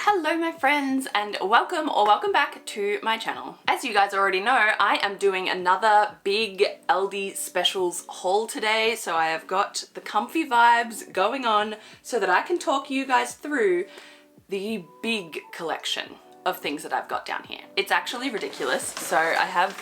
Hello my friends, and welcome back to my channel. As you guys already know, I am doing another big Aldi specials haul today, so I have got the comfy vibes going on so that I can talk you guys through the big collection of things that I've got down here. It's actually ridiculous. So I have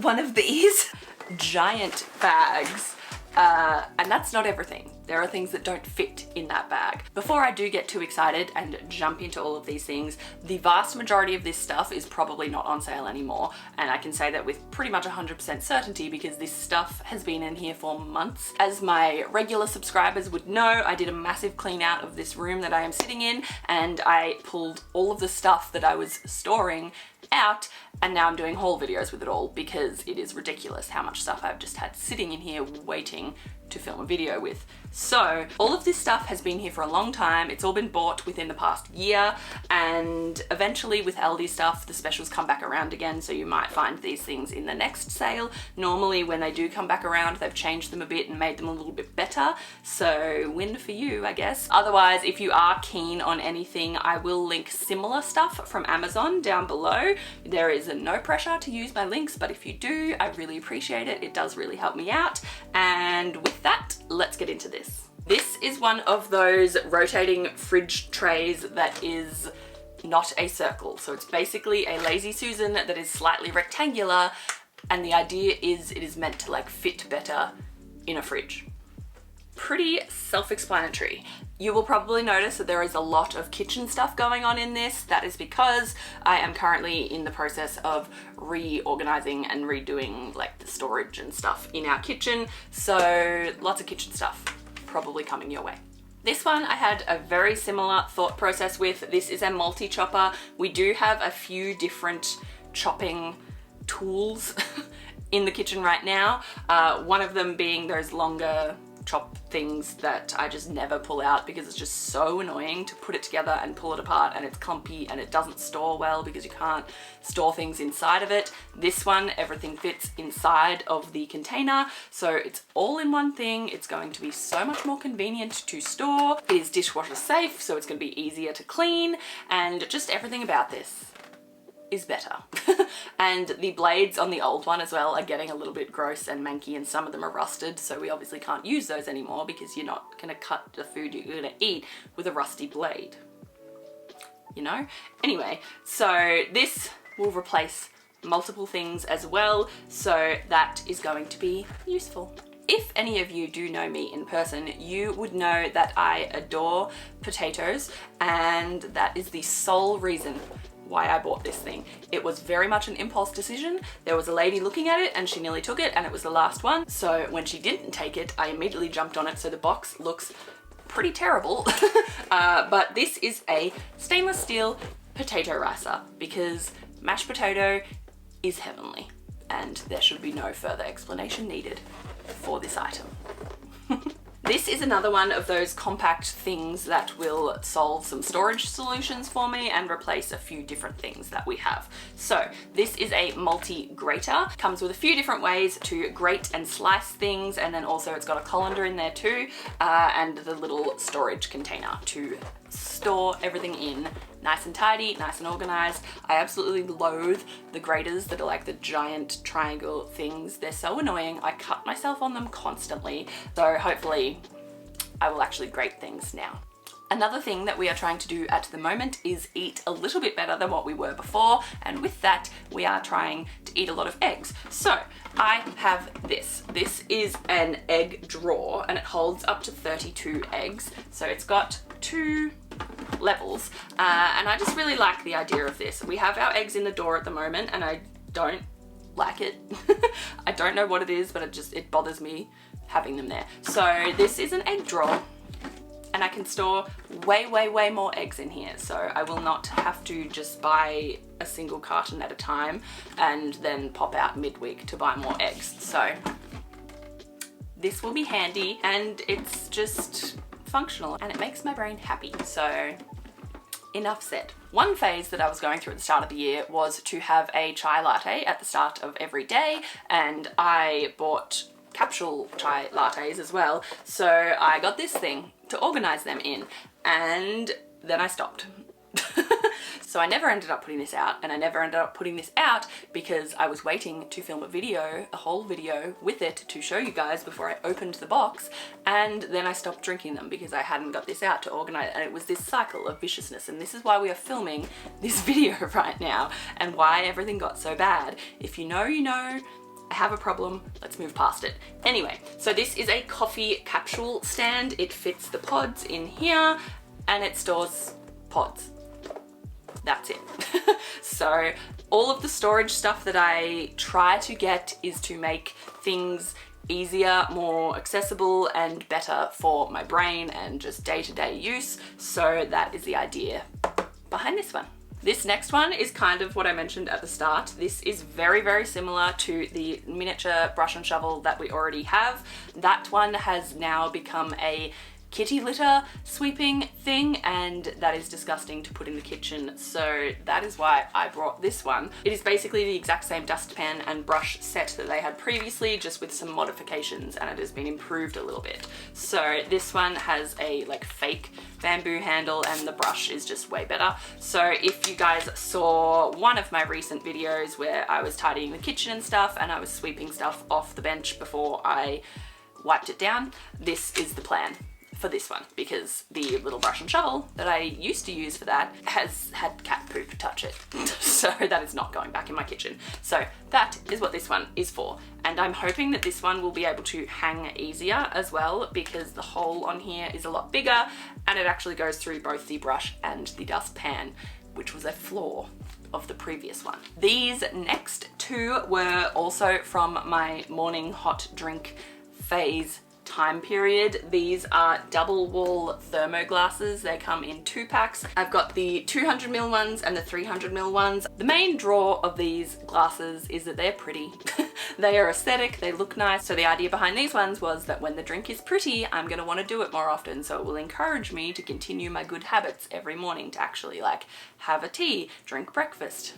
one of these giant bags, and that's not everything. There are things that don't fit in that bag. Before I do get too excited and jump into all of these things, the vast majority of this stuff is probably not on sale anymore, and I can say that with pretty much 100% certainty because this stuff has been in here for months. As my regular subscribers would know, I did a massive clean out of this room that I am sitting in, and I pulled all of the stuff that I was storing out, and now I'm doing haul videos with it all because it is ridiculous how much stuff I've just had sitting in here waiting to film a video with. So all of this stuff has been here for a long time. It's all been bought within the past year, and eventually with Aldi stuff the specials come back around again, so you might find these things in the next sale. Normally when they do come back around, they've changed them a bit and made them a little bit better, so win for you, I guess. Otherwise, if you are keen on anything, I will link similar stuff from Amazon down below. There is no pressure to use my links, but if you do, I really appreciate it. It does really help me out. And with that, let's get into this. This is one of those rotating fridge trays that is not a circle. So it's basically a Lazy Susan that is slightly rectangular, and the idea is it is meant to like fit better in a fridge. Pretty self-explanatory. You will probably notice that there is a lot of kitchen stuff going on in this. That is because I am currently in the process of reorganizing and redoing like the storage and stuff in our kitchen. So lots of kitchen stuff probably coming your way. This one I had a very similar thought process with. This is a multi-chopper. We do have a few different chopping tools in the kitchen right now. One of them being those longer chop things that I just never pull out because it's just so annoying to put it together and pull it apart, and it's clumpy and it doesn't store well because you can't store things inside of it. This one, everything fits inside of the container, so it's all in one thing. It's going to be so much more convenient to store. It is dishwasher safe, so it's going to be easier to clean, and just everything about this is better. And the blades on the old one as well are getting a little bit gross and manky, and some of them are rusted, so we obviously can't use those anymore because you're not gonna cut the food you're gonna eat with a rusty blade, you know? Anyway, so this will replace multiple things as well, so that is going to be useful. If any of you do know me in person, you would know that I adore potatoes, and that is the sole reason why I bought this thing. It was very much an impulse decision. There was a lady looking at it and she nearly took it, and it was the last one. So when she didn't take it, I immediately jumped on it. So the box looks pretty terrible. But this is a stainless steel potato ricer because mashed potato is heavenly, and there should be no further explanation needed for this item. This is another one of those compact things that will solve some storage solutions for me and replace a few different things that we have. So this is a multi-grater. Comes with a few different ways to grate and slice things, and then also it's got a colander in there too, and the little storage container to store everything in nice and tidy, nice and organized. I absolutely loathe the graters that are like the giant triangle things. They're so annoying. I cut myself on them constantly. So hopefully I will actually grate things now. Another thing that we are trying to do at the moment is eat a little bit better than what we were before, and with that we are trying to eat a lot of eggs. So I have this. This is an egg drawer, and it holds up to 32 eggs. So it's got two levels, and I just really like the idea of this. We have our eggs in the door at the moment, and I don't like it. I don't know what it is, but it bothers me having them there. So this is an egg drawer, and I can store way more eggs in here, so I will not have to just buy a single carton at a time and then pop out midweek to buy more eggs. So this will be handy, and it's just functional, and it makes my brain happy. So enough said. One phase that I was going through at the start of the year was to have a chai latte at the start of every day, and I bought capsule chai lattes as well, so I got this thing to organize them in, and then I stopped. So I never ended up putting this out, and I never ended up putting this out because I was waiting to film a whole video with it to show you guys before I opened the box, and then I stopped drinking them because I hadn't got this out to organize, and it was this cycle of viciousness, and this is why we are filming this video right now and why everything got so bad. If you know, you know. I have a problem, let's move past it. Anyway, so this is a coffee capsule stand. It fits the pods in here and it stores pods. That's it. So all of the storage stuff that I try to get is to make things easier, more accessible, and better for my brain and just day-to-day use. So that is the idea behind this one. This next one is kind of what I mentioned at the start. This is very, very similar to the miniature brush and shovel that we already have. That one has now become a kitty litter sweeping thing, and that is disgusting to put in the kitchen, so that is why I brought this one. It is basically the exact same dustpan and brush set that they had previously, just with some modifications, and it has been improved a little bit. So this one has a like fake bamboo handle and the brush is just way better. So if you guys saw one of my recent videos where I was tidying the kitchen and stuff and I was sweeping stuff off the bench before I wiped it down, this is the plan for this one, because the little brush and shovel that I used to use for that has had cat poop touch it. So that is not going back in my kitchen. So that is what this one is for. And I'm hoping that this one will be able to hang easier as well, because the hole on here is a lot bigger and it actually goes through both the brush and the dustpan, which was a flaw of the previous one. These next two were also from my morning hot drink phase time period. These are double wall thermo glasses. They come in 2 packs. I've got the 200ml ones and the 300ml ones. The main draw of these glasses is that they're pretty. They are aesthetic, they look nice. So the idea behind these ones was that when the drink is pretty, I'm gonna wanna do it more often. So it will encourage me to continue my good habits every morning to actually like have a tea, drink breakfast.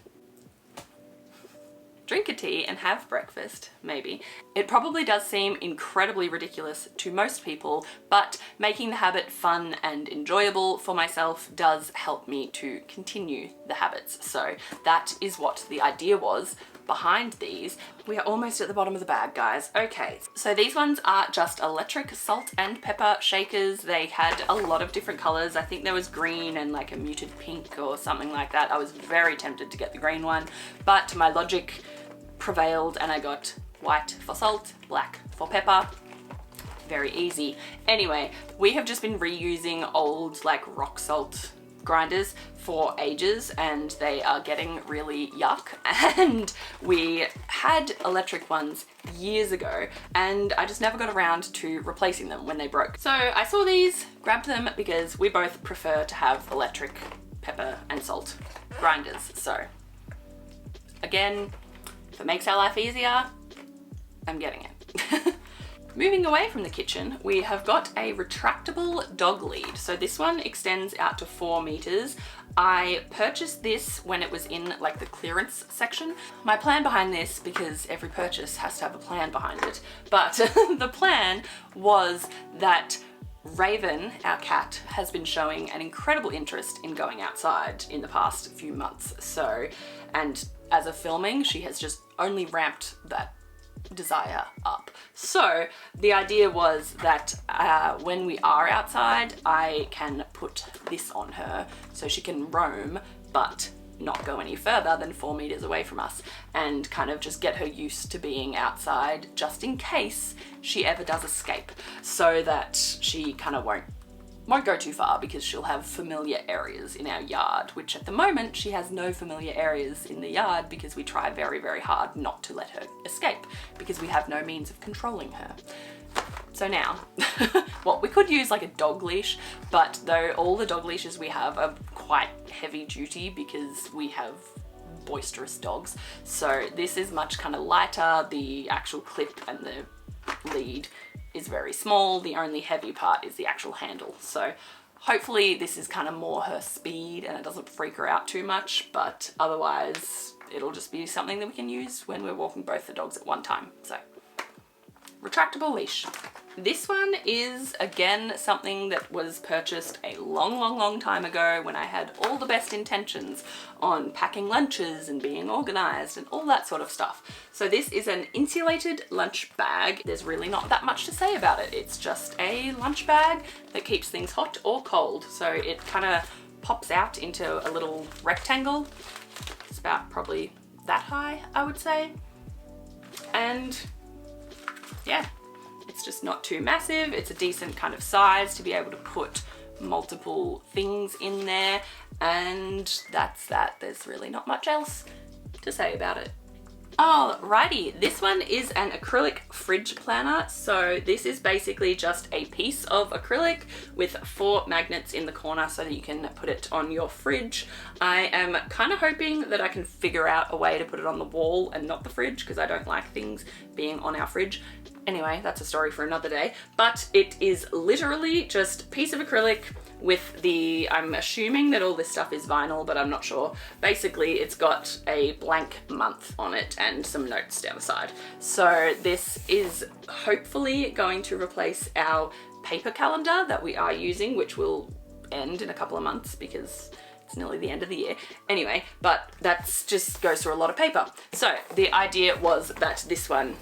Drink a tea and have breakfast, maybe. It probably does seem incredibly ridiculous to most people, but making the habit fun and enjoyable for myself does help me to continue the habits. So that is what the idea was behind these. We are almost at the bottom of the bag, guys. Okay, so these ones are just electric salt and pepper shakers. They had a lot of different colors. I think there was green and like a muted pink or something like that. I was very tempted to get the green one, but my logic prevailed and I got white for salt, black for pepper. Very easy. Anyway, we have just been reusing old like rock salt grinders for ages and they are getting really yuck, and we had electric ones years ago and I just never got around to replacing them when they broke. So I saw these, grabbed them, because we both prefer to have electric pepper and salt grinders. So again, if it makes our life easier, I'm getting it. Moving away from the kitchen, we have got a retractable dog lead. So this one extends out to 4 meters. I purchased this when it was in like the clearance section. My plan behind this, because every purchase has to have a plan behind it, but the plan was that Raven, our cat, has been showing an incredible interest in going outside in the past few months. So, and as of filming, she has just only ramped that desire up. So the idea was that when we are outside, I can put this on her so she can roam, but not go any further than 4 meters away from us, and kind of just get her used to being outside just in case she ever does escape, so that she kind of won't go too far, because she'll have familiar areas in our yard, which at the moment she has no familiar areas in the yard because we try very, very hard not to let her escape because we have no means of controlling her. So now, well, we could use like a dog leash, but though all the dog leashes we have are quite heavy duty because we have boisterous dogs. So this is much kind of lighter. The actual clip and the lead is very small. The only heavy part is the actual handle. So hopefully this is kind of more her speed and it doesn't freak her out too much, but otherwise it'll just be something that we can use when we're walking both the dogs at one time. So retractable leash. This one is, again, something that was purchased a long time ago when I had all the best intentions on packing lunches and being organized and all that sort of stuff. So this is an insulated lunch bag. There's really not that much to say about it. It's just a lunch bag that keeps things hot or cold. So it kind of pops out into a little rectangle. It's about probably that high, I would say. And yeah, it's just not too massive. It's a decent kind of size to be able to put multiple things in there, and that's that. There's really not much else to say about it. Alrighty, this one is an acrylic fridge planner. So this is basically just a piece of acrylic with 4 magnets in the corner so that you can put it on your fridge. I am kind of hoping that I can figure out a way to put it on the wall and not the fridge, because I don't like things being on our fridge. Anyway, that's a story for another day. But it is literally just a piece of acrylic with the, I'm assuming that all this stuff is vinyl, but I'm not sure. Basically, it's got a blank month on it and some notes down the side. So this is hopefully going to replace our paper calendar that we are using, which will end in a couple of months because it's nearly the end of the year. Anyway, but that's just goes through a lot of paper. So the idea was that this one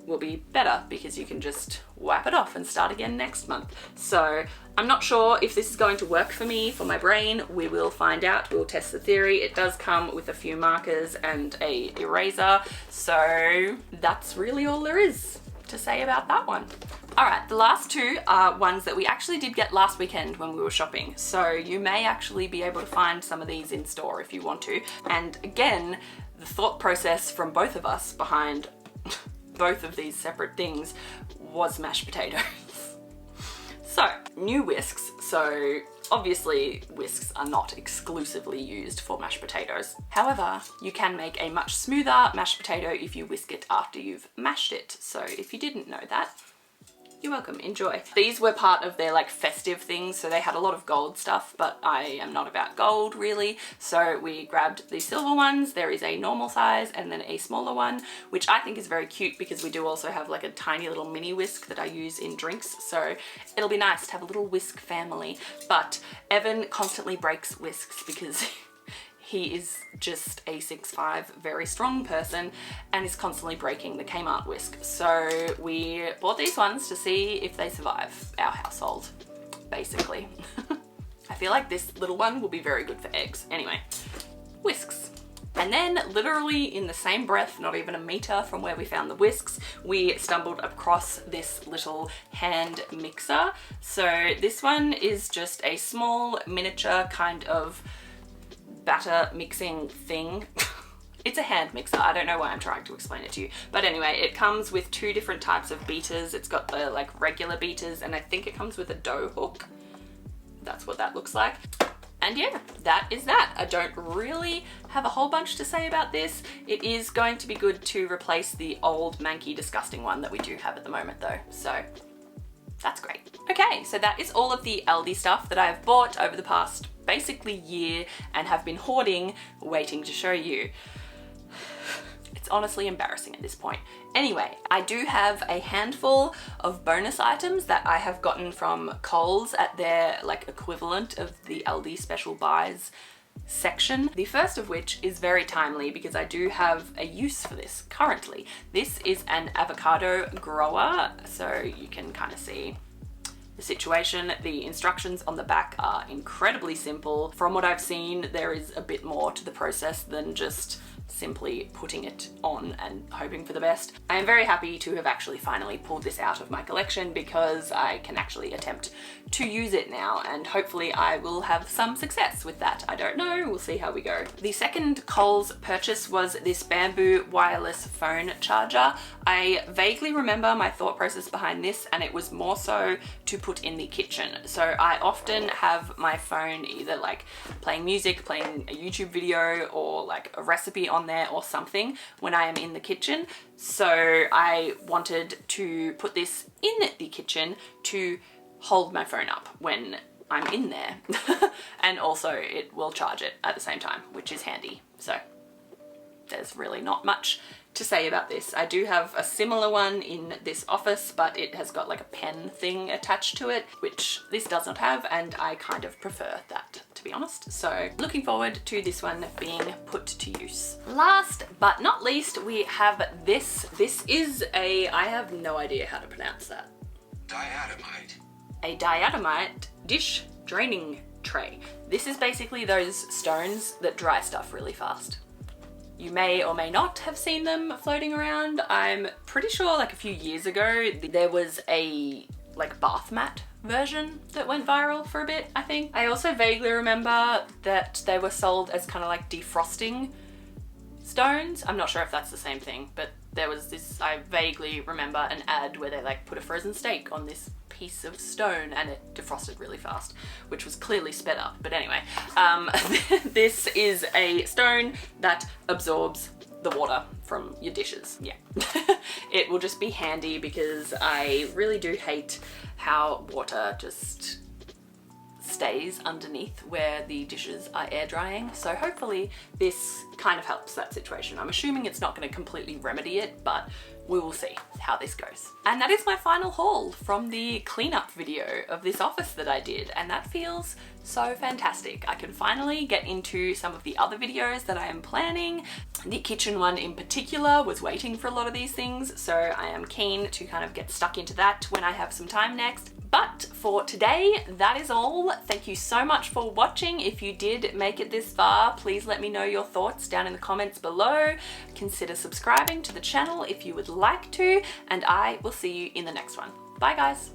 will be better because you can just wipe it off and start again next month. So I'm not sure if this is going to work for me, for my brain. We will find out. We'll test the theory. It does come with a few markers and a eraser. So that's really all there is to say about that one. All right, the last two are ones that we actually did get last weekend when we were shopping. So you may actually be able to find some of these in store if you want to. And again, the thought process from both of us behind both of these separate things was mashed potatoes. So, new whisks. So obviously whisks are not exclusively used for mashed potatoes. However, you can make a much smoother mashed potato if you whisk it after you've mashed it. So if you didn't know that, you're welcome, enjoy. These were part of their like festive things, so they had a lot of gold stuff, but I am not about gold really. So we grabbed the silver ones. There is a normal size and then a smaller one, which I think is very cute because we do also have like a tiny little mini whisk that I use in drinks. So it'll be nice to have a little whisk family. But Evan constantly breaks whisks because he is just a 6'5", very strong person and is constantly breaking the Kmart whisk. So we bought these ones to see if they survive our household, basically. I feel like this little one will be very good for eggs. Anyway, whisks. And then literally in the same breath, not even a meter from where we found the whisks, we stumbled across this little hand mixer. So this one is just a small miniature kind of batter mixing thing. It's a hand mixer. I don't know why I'm trying to explain it to you. But anyway, it comes with 2 different types of beaters. It's got the like regular beaters and I think it comes with a dough hook. That's what that looks like. And yeah, that is that. I don't really have a whole bunch to say about this. It is going to be good to replace the old manky disgusting one that we do have at the moment though. So that's great. Okay, so that is all of the Aldi stuff that I've bought over the past basically year and have been hoarding, waiting to show you. It's honestly embarrassing at this point. Anyway, I do have a handful of bonus items that I have gotten from Coles at their like equivalent of the Aldi special buys section. The first of which is very timely because I do have a use for this currently. This is an avocado grower, so you can kind of see the situation. The instructions on the back are incredibly simple. From what I've seen, there is a bit more to the process than just simply putting it on and hoping for the best. I am very happy to have actually finally pulled this out of my collection because I can actually attempt to use it now and hopefully I will have some success with that. I don't know, we'll see how we go. The second Coles purchase was this bamboo wireless phone charger. I vaguely remember my thought process behind this and it was more so to put in the kitchen. So I often have my phone either like playing music, playing a YouTube video or like a recipe on there or something when I am in the kitchen. So I wanted to put this in the kitchen to hold my phone up when I'm in there. And also it will charge it at the same time, which is handy. So there's really not much to say about this. I do have a similar one in this office, but it has got like a pen thing attached to it, which this does not have, and I kind of prefer that, to be honest. So looking forward to this one being put to use. Last but not least, we have this. This is a, I have no idea how to pronounce that. Diatomite. A diatomite dish draining tray. This is basically those stones that dry stuff really fast. You may or may not have seen them floating around. I'm pretty sure like a few years ago there was a like bath mat version that went viral for a bit, I think. I also vaguely remember that they were sold as kind of like defrosting stones. I'm not sure if that's the same thing, but there was this, I vaguely remember an ad where they like put a frozen steak on this piece of stone and it defrosted really fast, which was clearly sped up. But anyway, this is a stone that absorbs the water from your dishes. Yeah. It will just be handy because I really do hate how water just stays underneath where the dishes are air drying. So hopefully this kind of helps that situation. I'm assuming it's not going to completely remedy it, but we will see how this goes. And that is my final haul from the cleanup video of this office that I did, and that feels so fantastic. I can finally get into some of the other videos that I am planning. The kitchen one in particular was waiting for a lot of these things, so I am keen to kind of get stuck into that when I have some time next. But for today, that is all. Thank you so much for watching. If you did make it this far, please let me know your thoughts down in the comments below. Consider subscribing to the channel if you would like to, and I will see you in the next one. Bye guys.